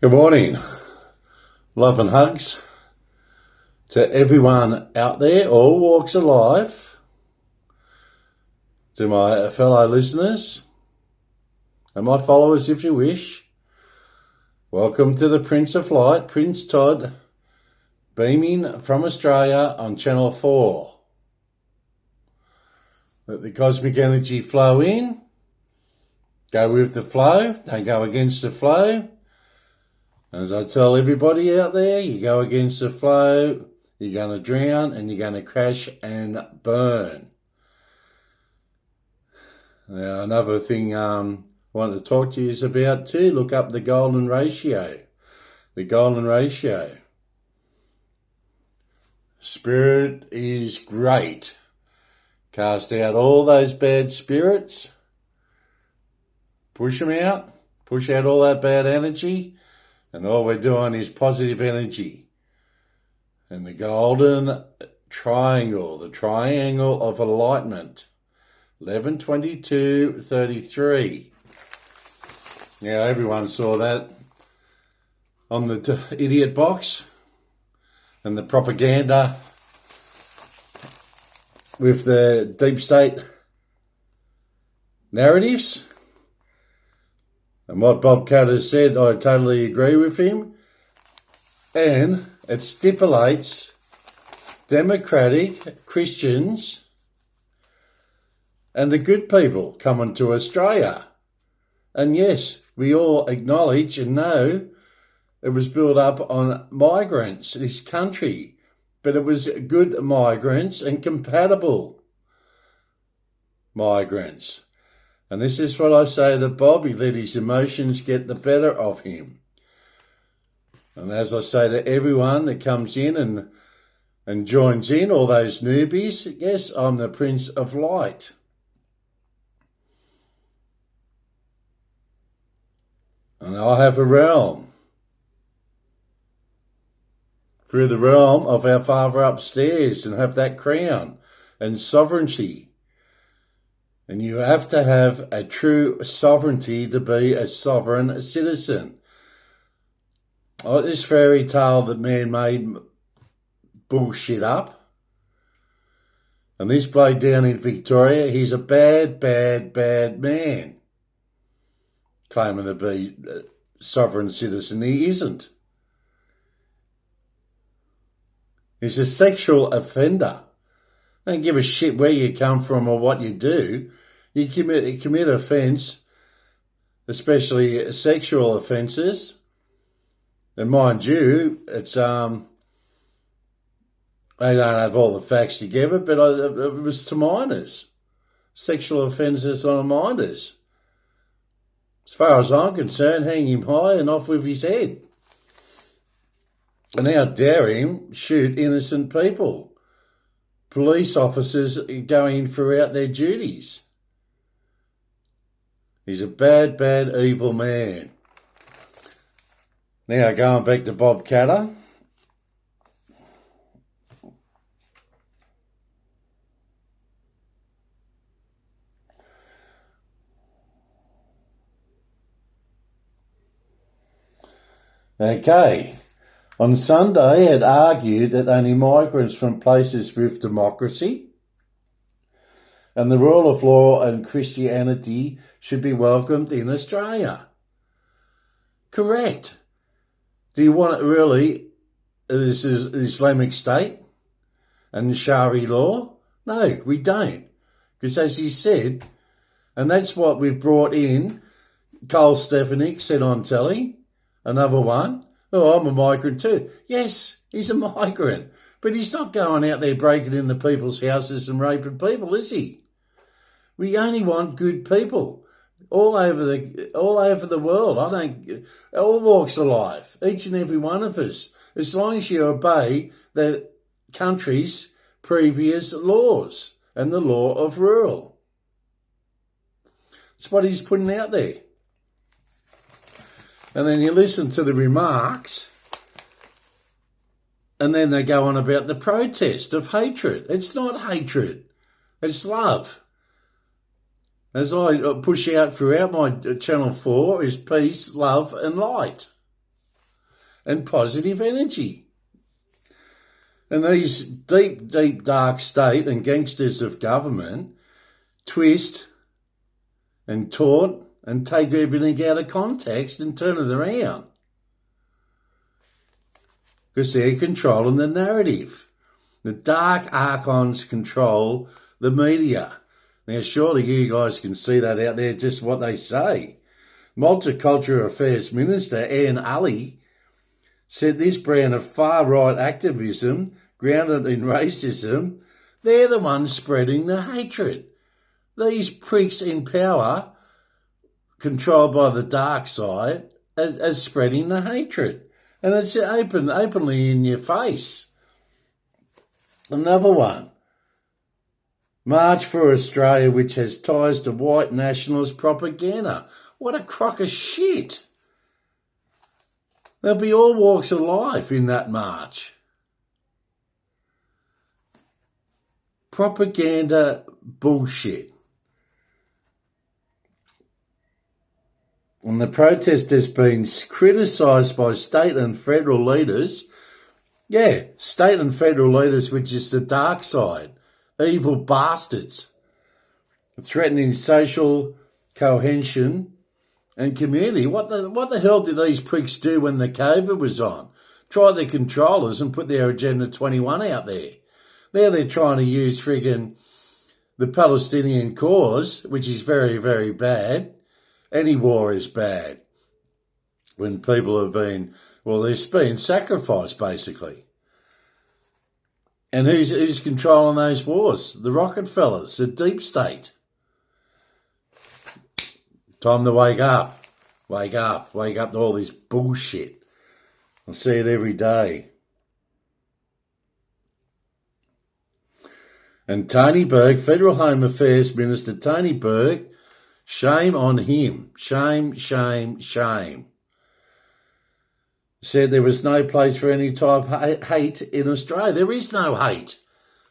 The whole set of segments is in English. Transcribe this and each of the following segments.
Good morning. Love and hugs to everyone out there, all walks of life, to my fellow listeners and my followers if you wish. Welcome to the Prince of Light, Prince Todd, beaming from Australia on Channel 4. Let the cosmic energy flow in, go with the flow, don't go against the flow. As I tell everybody out there, you go against the flow, you're going to drown and you're going to crash and burn. Now, another thing I want to talk to you is about too, look up the golden ratio. The golden ratio. Spirit is great. Cast out all those bad spirits. Push them out. Push out all that bad energy. And all we're doing is positive energy. And the golden triangle, the triangle of enlightenment, 11-22-33. Now, everyone saw that on the idiot box and the propaganda with the deep state narratives. And what Bob Catter said, I totally agree with him. And it stipulates democratic Christians and the good people coming to Australia. And yes, we all acknowledge and know it was built up on migrants, this country. But it was good migrants and compatible migrants. And this is what I say to Bob, he let his emotions get the better of him. And as I say to everyone that comes in and joins in, all those newbies, yes, I'm the Prince of Light. And I have a realm. Through the realm of our Father upstairs and have that crown and sovereignty. And you have to have a true sovereignty to be a sovereign citizen. Oh, this fairy tale that man made bullshit up. And this bloke down in Victoria, he's a bad, bad, bad man. Claiming to be a sovereign citizen, he isn't. He's a sexual offender. Don't give a shit where you come from or what you do. You commit offence, especially sexual offences. And mind you, it's they don't have all the facts together, but it was to minors. Sexual offences on minors. As far as I'm concerned, hang him high and off with his head. And how dare him shoot innocent people? Police officers going throughout their duties. He's a bad, bad, evil man. Now, going back to Bob Catter. Okay. On Sunday, had argued that only migrants from places with democracy and the rule of law and Christianity should be welcomed in Australia. Correct. Do you want it really, this is Islamic State and Sharia law? No, we don't. Because as he said, and that's what we've brought in, Cole Stefanik said on telly, another one, oh, I'm a migrant too. Yes, he's a migrant. But he's not going out there breaking into people's houses and raping people, is he? We only want good people all over the world. All walks of life, each and every one of us, as long as you obey the country's previous laws and the law of rule. That's what he's putting out there. And then you listen to the remarks, and then they go on about the protest of hatred. It's not hatred. It's love. As I push out throughout my Channel 4 is peace, love and light. and positive energy. And these deep, deep dark state and gangsters of government twist and taunt and take everything out of context and turn it around. Because they're controlling the narrative. The dark archons control the media. Now, surely you guys can see that out there, just what they say. Multicultural Affairs Minister Anne Ali said this brand of far-right activism, grounded in racism, they're the ones spreading the hatred. These pricks in power, controlled by the dark side, are spreading the hatred. And it's openly in your face. Another one. March for Australia, which has ties to white nationalist propaganda. What a crock of shit. There'll be all walks of life in that march. Propaganda bullshit. And the protest has been criticised by state and federal leaders. Yeah, state and federal leaders, which is the dark side. Evil bastards. Threatening social cohesion and community. What the hell did these pricks do when the COVID was on? Try their controllers and put their Agenda 21 out there. Now they're trying to use friggin' the Palestinian cause, which is very, very bad. Any war is bad. When people have been, well, they're being sacrificed, basically. And who's controlling those wars? The Rockefellers, the deep state. Time to wake up. Wake up. Wake up to all this bullshit. I see it every day. And Tony Burke, Federal Home Affairs Minister Tony Burke, shame on him. Shame, shame, shame. Said there was no place for any type of hate in Australia. There is no hate.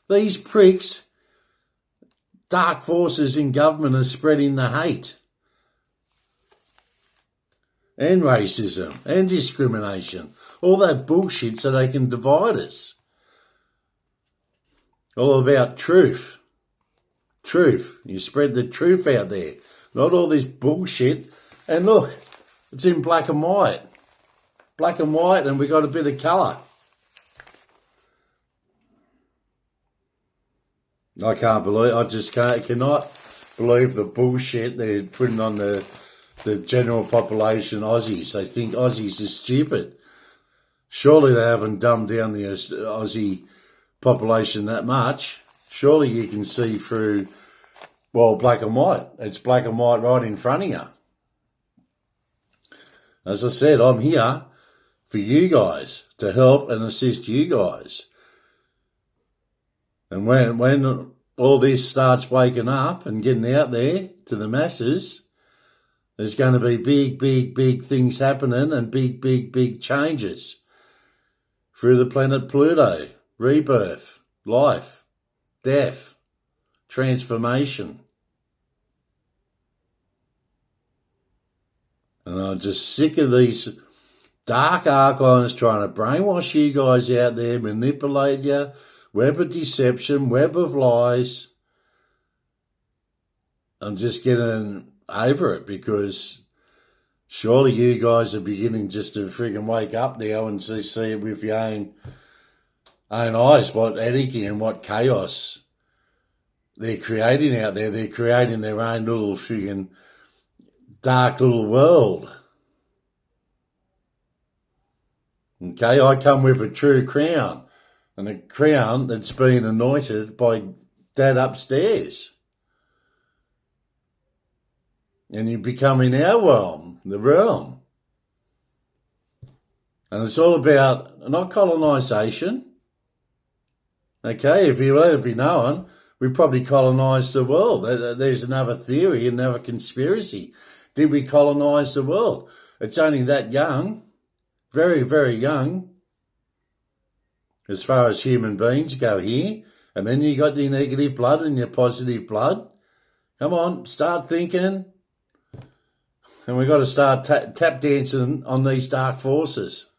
These pricks, dark forces in government are spreading the hate. And racism and discrimination. All that bullshit so they can divide us. All about truth. Truth. You spread the truth out there. Not all this bullshit. And look, it's in black and white. Black and white, and we got a bit of colour. I cannot believe the bullshit they're putting on the general population Aussies. They think Aussies are stupid. Surely they haven't dumbed down the Aussie population that much. Surely you can see through, well, black and white. It's black and white right in front of you. As I said, I'm here for you guys, to help and assist you guys. And when all this starts waking up and getting out there to the masses, there's going to be big, big, big things happening and big, big, big changes through the planet Pluto. Rebirth, life, death, transformation. And I'm just sick of these dark archons trying to brainwash you guys out there, manipulate you, web of deception, web of lies. I'm just getting over it because surely you guys are beginning just to friggin' wake up now and see it with your own eyes, what anarchy and what chaos they're creating out there. They're creating their own little friggin' dark little world. Okay, I come with a true crown, and a crown that's been anointed by Dad upstairs. And you become in our realm, the realm. And it's all about not colonisation. Okay, if you let it be known, we probably colonised the world. There's another theory, another conspiracy. Did we colonise the world? It's only that young. Very, very young, as far as human beings go here. And then you got your negative blood and your positive blood. Come on, start thinking. And we've got to start tap dancing on these dark forces.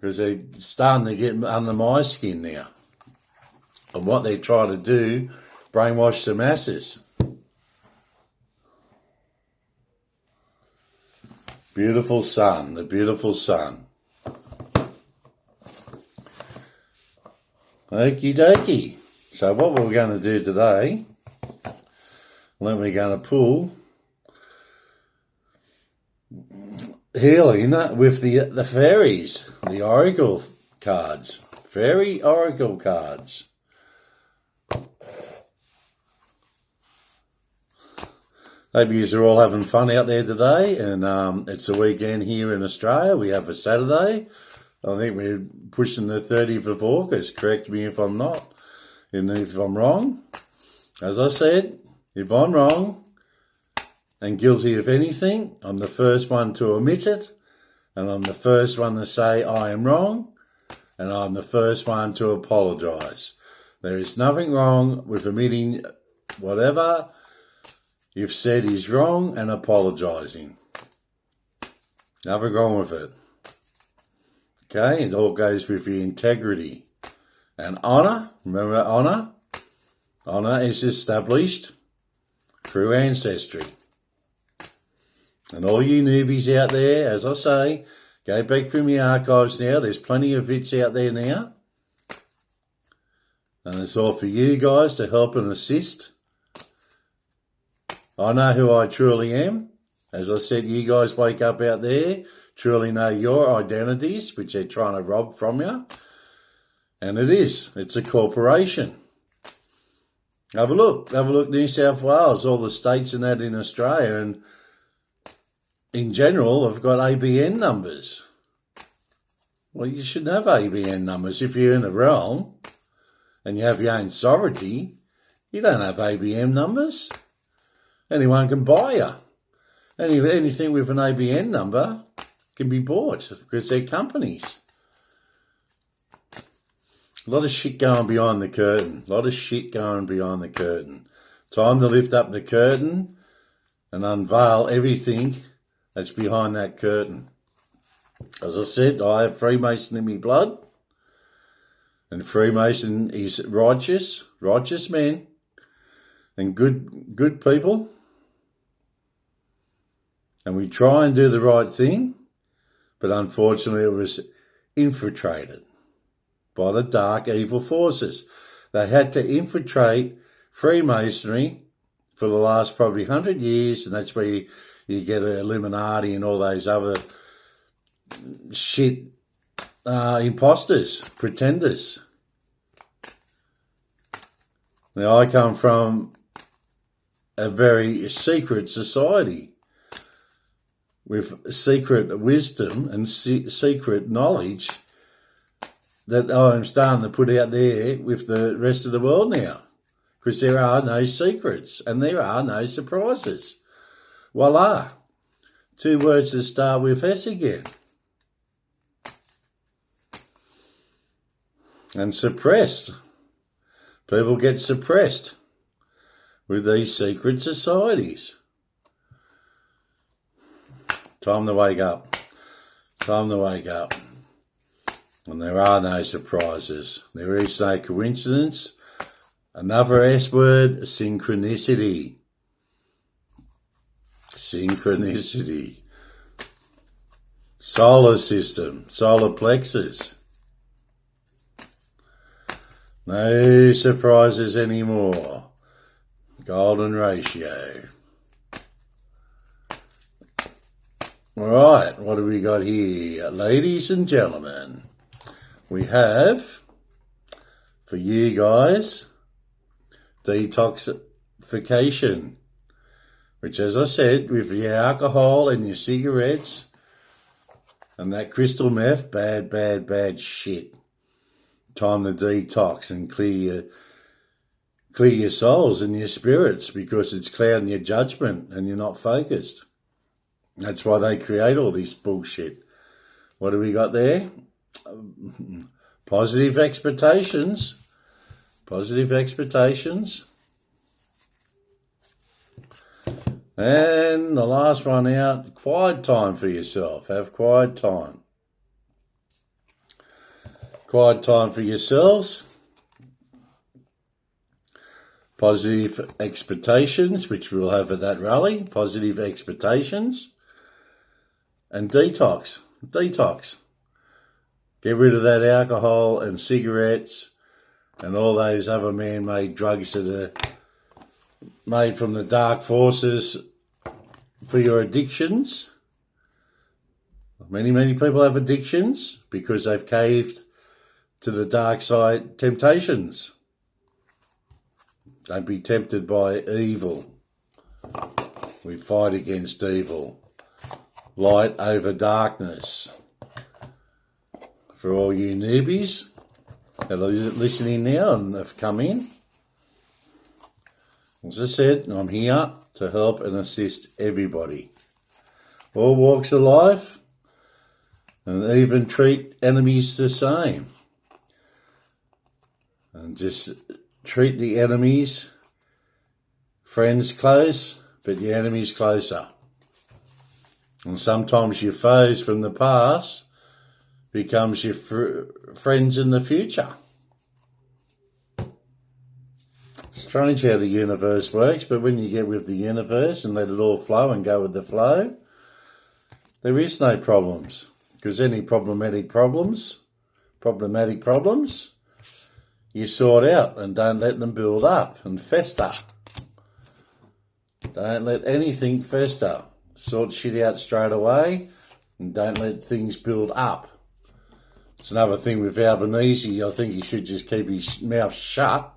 because they're starting to get under my skin now. And what they're trying to do, brainwash the masses. Beautiful sun, the beautiful sun. Okie dokie. So what we're going to do today, then we're going to pull healing with the fairies, the oracle cards, fairy oracle cards. Hope you are all having fun out there today, and it's the weekend here in Australia. We have a Saturday. I think we're pushing the 30th of August. Correct me if I'm not, and if I'm wrong. As I said, if I'm wrong and guilty of anything, I'm the first one to admit it, and I'm the first one to say I am wrong, and I'm the first one to apologise. There is nothing wrong with admitting whatever you've said is wrong and apologising. Nothing wrong with it. Okay, it all goes with your integrity. And honour, remember honour? Honour is established through ancestry. And all you newbies out there, as I say, go back through my archives now. There's plenty of bits out there now. And it's all for you guys to help and assist. I know who I truly am. As I said, you guys wake up out there, truly know your identities, which they're trying to rob from you. And it's a corporation. Have a look, New South Wales, all the states and that in Australia, and in general have got ABN numbers. Well, you shouldn't have ABN numbers. If you're in a realm and you have your own sovereignty, you don't have ABN numbers. Anyone can buy you. Anything with an ABN number can be bought because they're companies. A lot of shit going behind the curtain. Time to lift up the curtain and unveil everything that's behind that curtain. As I said, I have Freemason in my blood. And Freemason is righteous men and good people. And we try and do the right thing, but unfortunately it was infiltrated by the dark evil forces. They had to infiltrate Freemasonry for the last probably 100 years, and that's where you get Illuminati and all those other shit imposters, pretenders. Now, I come from a very secret society with secret wisdom and secret knowledge that I'm starting to put out there with the rest of the world now, because there are no secrets and there are no surprises. Voila. 2 words that start with S again. And suppressed. People get suppressed with these secret societies. Time to wake up. And there are no surprises. There is no coincidence. Another S word, synchronicity. Solar system, solar plexus. No surprises anymore. Golden ratio. All right, what have we got here? Ladies and gentlemen, we have, for you guys, detoxification, which, as I said, with your alcohol and your cigarettes and that crystal meth, bad shit. Time to detox and clear your souls and your spirits, because it's clouding your judgment and you're not focused. That's why they create all this bullshit. What have we got there? Positive expectations. And the last one out, quiet time for yourself. Have quiet time. quiet time for yourselves, positive expectations, which we'll have at that rally, positive expectations, and detox. Get rid of that alcohol and cigarettes and all those other man-made drugs that are made from the dark forces for your addictions. Many people have addictions because they've caved to the dark side temptations. Don't be tempted by evil. We fight against evil. Light over darkness. For all you newbies that are listening now and have come in, as I said, I'm here to help and assist everybody. All walks of life, and even treat enemies the same. And just treat the enemies, friends close, but the enemies closer. And sometimes your foes from the past becomes your friends in the future. Strange how the universe works, but when you get with the universe and let it all flow and go with the flow, there is no problems. Because any problematic problems, you sort out and don't let them build up and fester. Don't let anything fester. Sort shit out straight away and don't let things build up. It's another thing with Albanese. I think he should just keep his mouth shut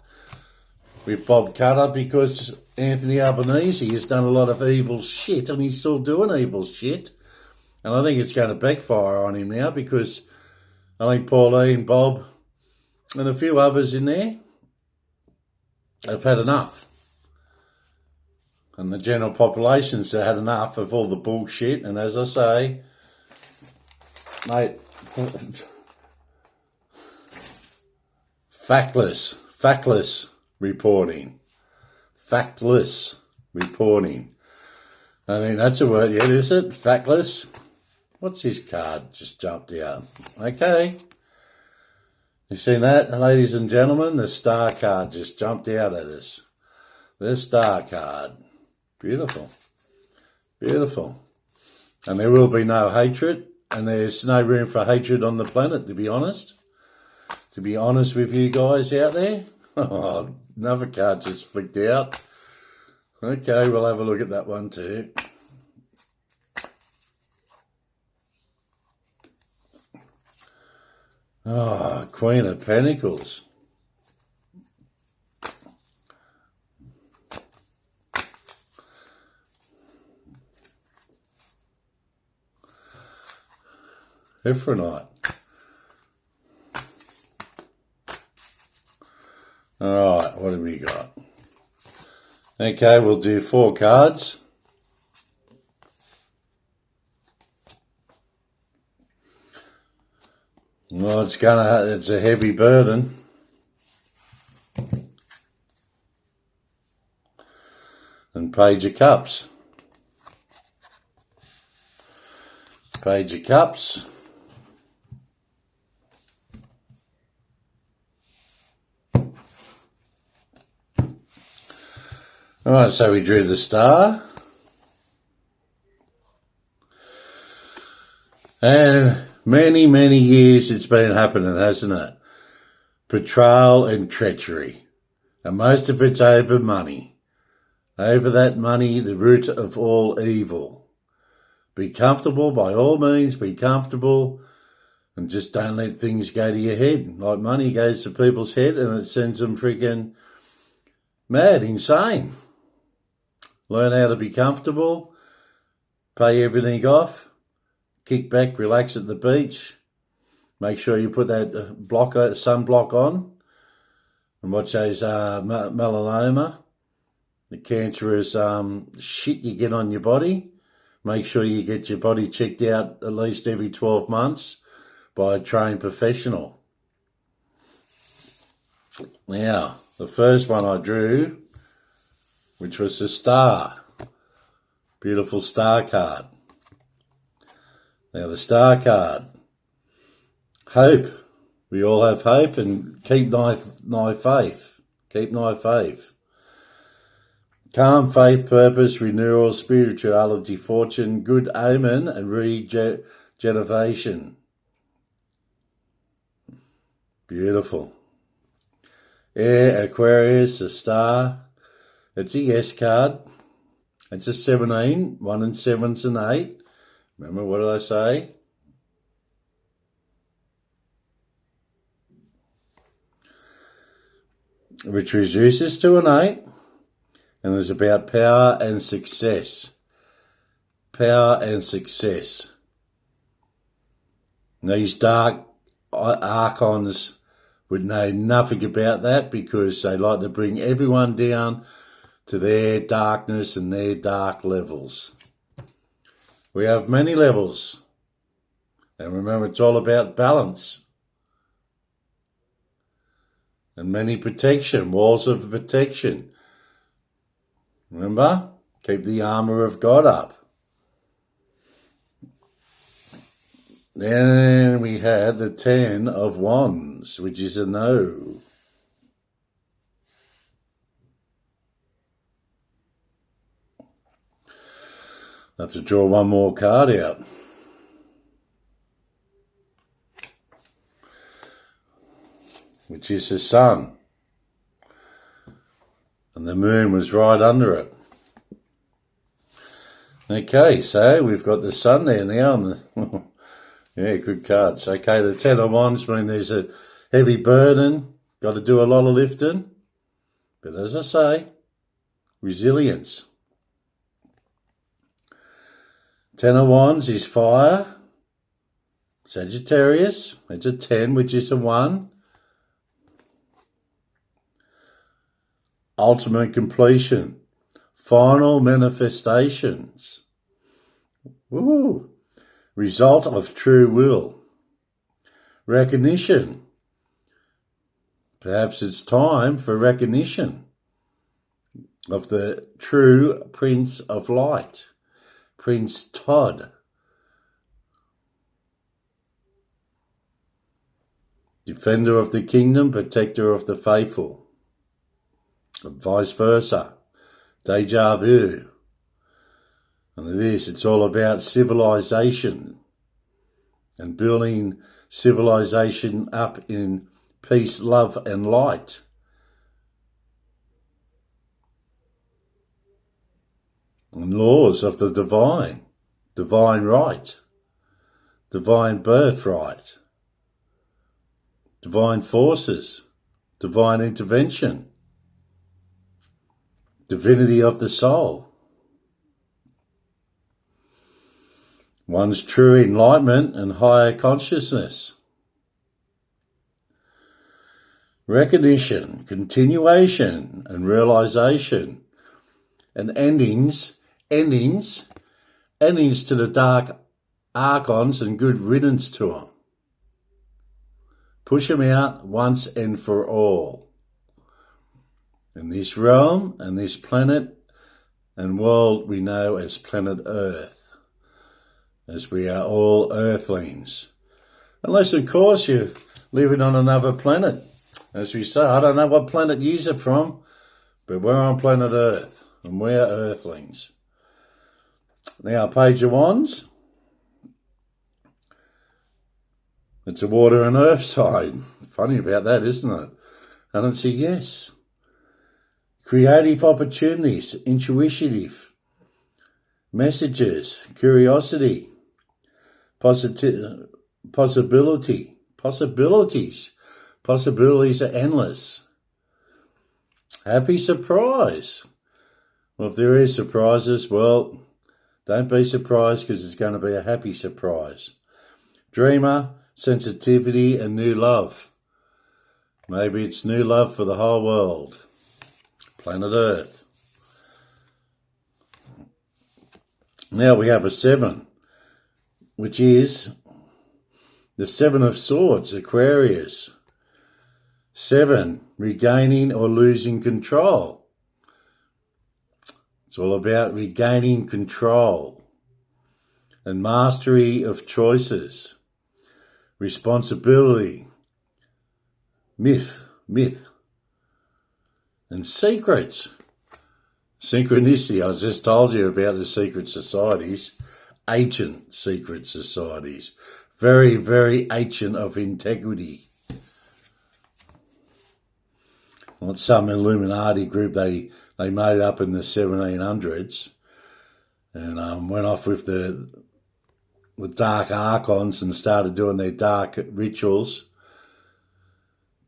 with Bob Cutter, because Anthony Albanese has done a lot of evil shit and he's still doing evil shit. And I think it's going to backfire on him now, because I think Pauline, Bob and a few others in there have had enough. And the general population's had enough of all the bullshit. And as I say, mate, factless reporting. Factless reporting. I mean, that's a word yet, is it? Factless. What's his card just jumped out? Okay. You seen that, ladies and gentlemen? The star card just jumped out at us. The star card. Beautiful. Beautiful. And there will be no hatred, and there's no room for hatred on the planet, to be honest. To be honest with you guys out there. Oh, another card just flicked out. Okay, we'll have a look at that one too. Oh, Queen of Pentacles. Ephronite. All right, what have we got? Okay, we'll do 4 cards. Well, it's a heavy burden. And Page of Cups. Page of Cups. All right, so we drew the star. And many years it's been happening, hasn't it? Betrayal and treachery. And most of it's over money. Over that money, the root of all evil. Be comfortable, by all means, be comfortable. And just don't let things go to your head. Like money goes to people's head and it sends them freaking mad, insane. Learn how to be comfortable. Pay everything off. Kick back, relax at the beach. Make sure you put that sunblock on. And watch those melanoma, the cancerous shit you get on your body. Make sure you get your body checked out at least every 12 months by a trained professional. Now, the first one I drew, which was the star. Beautiful star card. Now the star card. Hope. We all have hope, and keep thy faith. Keep thy faith. Calm, faith, purpose, renewal, spirituality, fortune, good omen, and regeneration. Beautiful. Air, Aquarius, a star. It's a yes card. It's a 17. 1 and 7's an 8. Remember, what did I say? Which reduces to an 8. And it's about power and success. Power and success. These dark archons would know nothing about that because they like to bring everyone down to their darkness and their dark levels. We have many levels. And remember, it's all about balance. And many protection, walls of protection. Remember, keep the armour of God up. Then we had the 10 of Wands, which is a no. I have to draw one more card out. Which is the sun. And the moon was right under it. Okay, so we've got the sun there now. And yeah, good cards. Okay, the 10 of Wands mean there's a heavy burden. Got to do a lot of lifting. But as I say, resilience. 10 of Wands is fire. Sagittarius. It's a 10, which is a 1. Ultimate completion. Final manifestations. Woo! Result of true will. Recognition. Perhaps it's time for recognition of the true Prince of Light, Prince Todd. Defender of the kingdom, protector of the faithful. And vice versa. Deja vu. And it's all about civilization and building civilization up in peace, love and light. And laws of the divine right, divine birthright, divine forces, divine intervention, divinity of the soul. One's true enlightenment and higher consciousness. Recognition, continuation and realization. And endings to the dark archons and good riddance to them. Push them out once and for all. In this realm and this planet and world we know as planet Earth. As we are all earthlings. Unless, of course, you're living on another planet. As we say, I don't know what planet you're from, but we're on planet Earth, and we're earthlings. Now, Page of Wands. It's a water and earth side. Funny about that, isn't it? And it's a yes. Creative opportunities, intuitive, messages, curiosity. Possibilities are endless. Happy surprise. Well, if there is surprises, well, don't be surprised because it's going to be a happy surprise. Dreamer, sensitivity and new love. Maybe it's new love for the whole world. Planet Earth. Now we have a 7. Which is the 7 of Swords, Aquarius. 7, regaining or losing control. It's all about regaining control and mastery of choices, responsibility, myth, and secrets. Synchronicity, I just told you about the secret societies, ancient secret societies, very, very ancient of integrity. Not some Illuminati group they made up in the 1700s and went off with dark archons and started doing their dark rituals.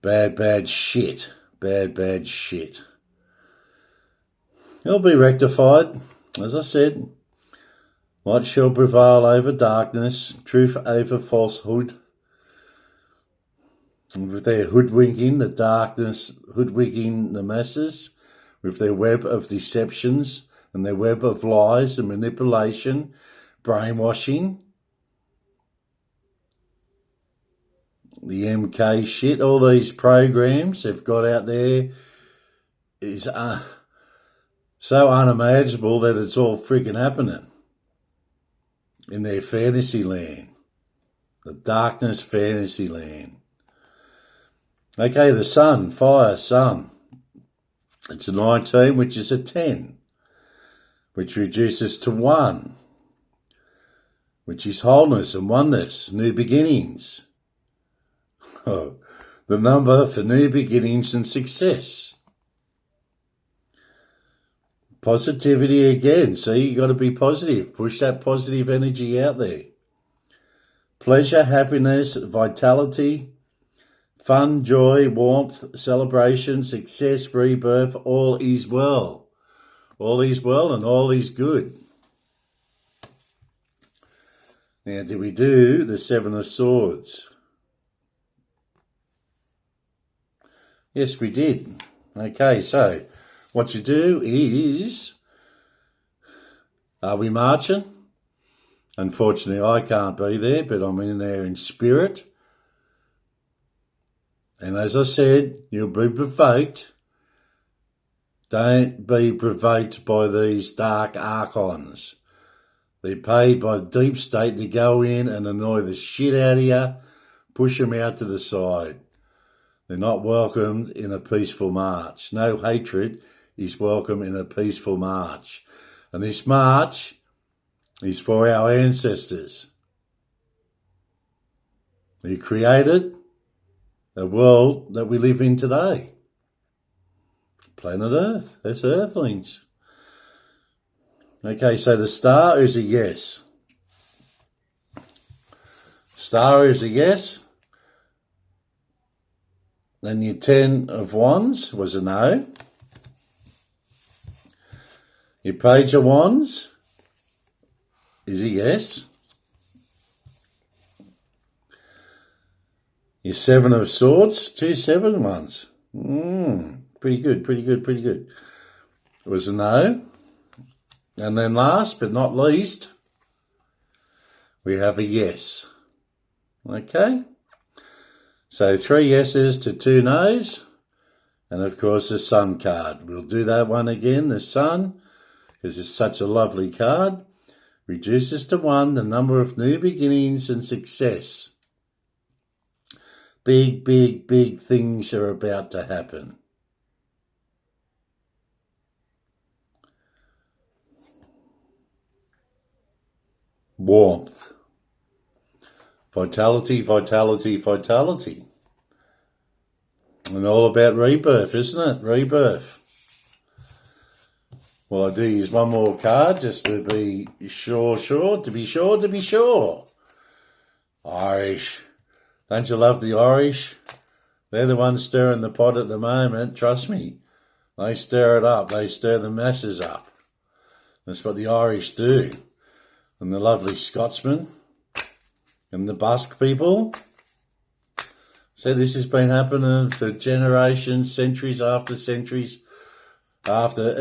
Bad shit. Bad shit. It'll be rectified. As I said, light shall prevail over darkness, truth over falsehood. And with their hoodwinking, the darkness hoodwinking the masses, with their web of deceptions and their web of lies and manipulation, brainwashing, the MK shit, all these programs they've got out there is so unimaginable that it's all freaking happening in their fantasy land, the darkness fantasy land. Okay, the sun, fire, sun. It's a 19, which is a 10, which reduces to 1, which is wholeness and oneness, new beginnings. Oh, the number for new beginnings and success. Positivity again. See, you got to be positive. Push that positive energy out there. Pleasure, happiness, vitality, fun, joy, warmth, celebration, success, rebirth, all is well. All is well and all is good. Now, did we do the Seven of Swords? Yes, we did. Okay, so what you do is, are we marching? Unfortunately, I can't be there, but I'm in there in spirit. And as I said, you'll be provoked. Don't be provoked by these dark archons. They're paid by the deep state to go in and annoy the shit out of you, push them out to the side. They're not welcomed in a peaceful march. No hatred is welcome in a peaceful march. And this march is for our ancestors. Who created the world that we live in today. Planet Earth. That's Earthlings. Okay, so the star is a yes. Star is a yes. Then your 10 of Wands was a no. Your Page of Wands is a yes. Your 7 of Swords, 2 7 ones. Pretty good. It was a no. And then last but not least, we have a yes. Okay? So 3 yeses to 2 no's, and of course the Sun card. We'll do that one again, the Sun, because it's such a lovely card. Reduces to 1 the number of new beginnings and success. Big things are about to happen. Warmth. Vitality. And all about rebirth, isn't it? Rebirth. Well, I do use one more card just to be sure. Irish. Don't you love the Irish? They're the ones stirring the pot at the moment. Trust me. They stir it up. They stir the masses up. That's what the Irish do. And the lovely Scotsmen. And the Basque people. So this has been happening for generations, centuries after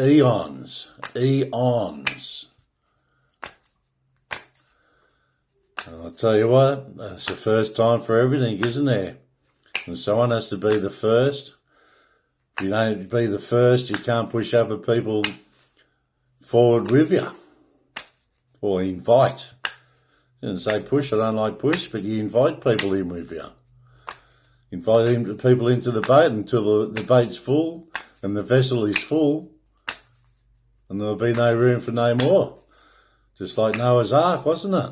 eons. And I'll tell you what, it's the first time for everything, isn't there? And someone has to be the first. If you don't be the first, you can't push other people forward with you. Or invite. I didn't say push, I don't like push, but you invite people in with you. Invite people into the boat until the boat's full and the vessel is full, and there'll be no room for no more. Just like Noah's Ark, wasn't it?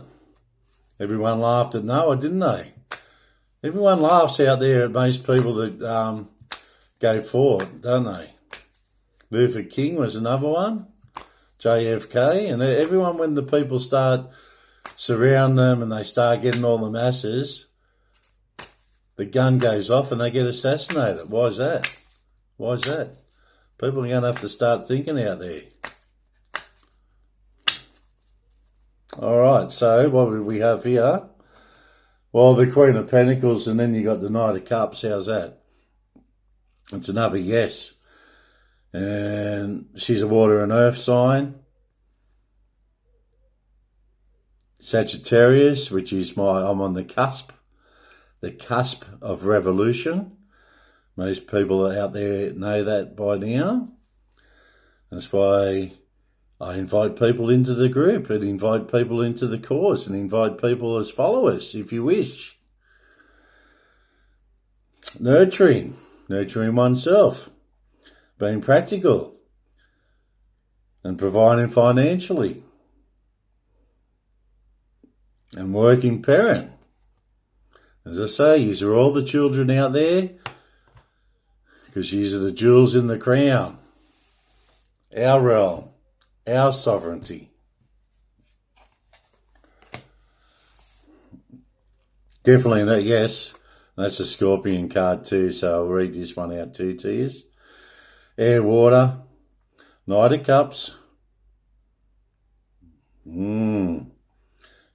Everyone laughed at Noah, didn't they? Everyone laughs out there at most people that go for it, don't they? Luther King was another one. JFK, and everyone, when the people start surround them and they start getting all the masses, the gun goes off and they get assassinated. Why is that? Why is that? People are going to have to start thinking out there. All right, so what do we have here? Well, the Queen of Pentacles, and then you got the Knight of Cups. How's that? It's another yes. And she's a water and earth sign. Sagittarius, which is I'm on the cusp of revolution. Most people out there know that by now. That's why I invite people into the group and invite people into the cause and invite people as followers, if you wish. Nurturing oneself. Being practical and providing financially, and working parent. As I say, these are all the children out there, because these are the jewels in the crown. Our realm, our sovereignty. Definitely not, yes. That's a Scorpion card too, so I'll read this one out too to you. Air, water, Knight of Cups,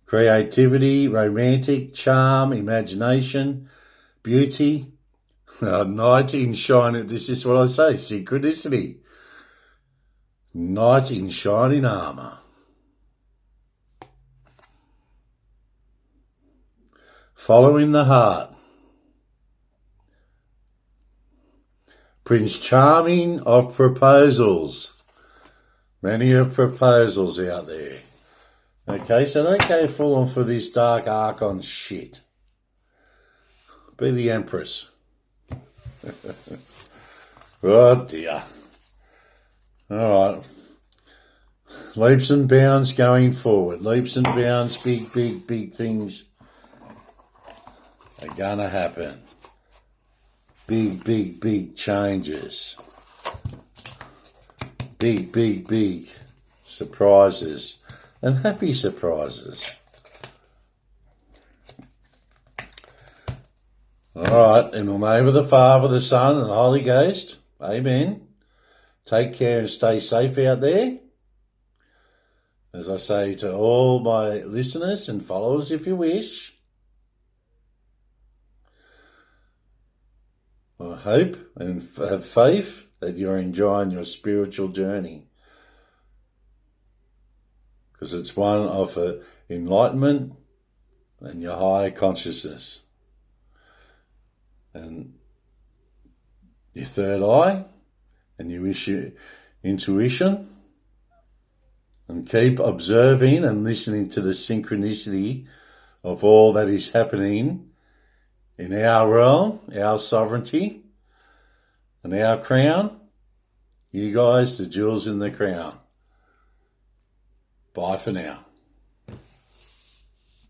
creativity, romantic, charm, imagination, beauty, knight in shining, this is what I say, synchronicity, knight in shining armour. Following the heart. Prince Charming of proposals. Many of proposals out there. Okay, so don't go full on for this dark archon shit. Be the Empress. Oh dear. Alright. Leaps and bounds going forward. Leaps and bounds, big things are gonna happen. Big changes. Big surprises. And happy surprises. Alright, in the name of the Father, the Son, and the Holy Ghost. Amen. Take care and stay safe out there. As I say to all my listeners and followers, if you wish, I hope and have faith that you're enjoying your spiritual journey, because it's one of enlightenment and your higher consciousness and your third eye and your intuition, and keep observing and listening to the synchronicity of all that is happening in our realm, our sovereignty, and our crown. You guys, the jewels in the crown. Bye for now.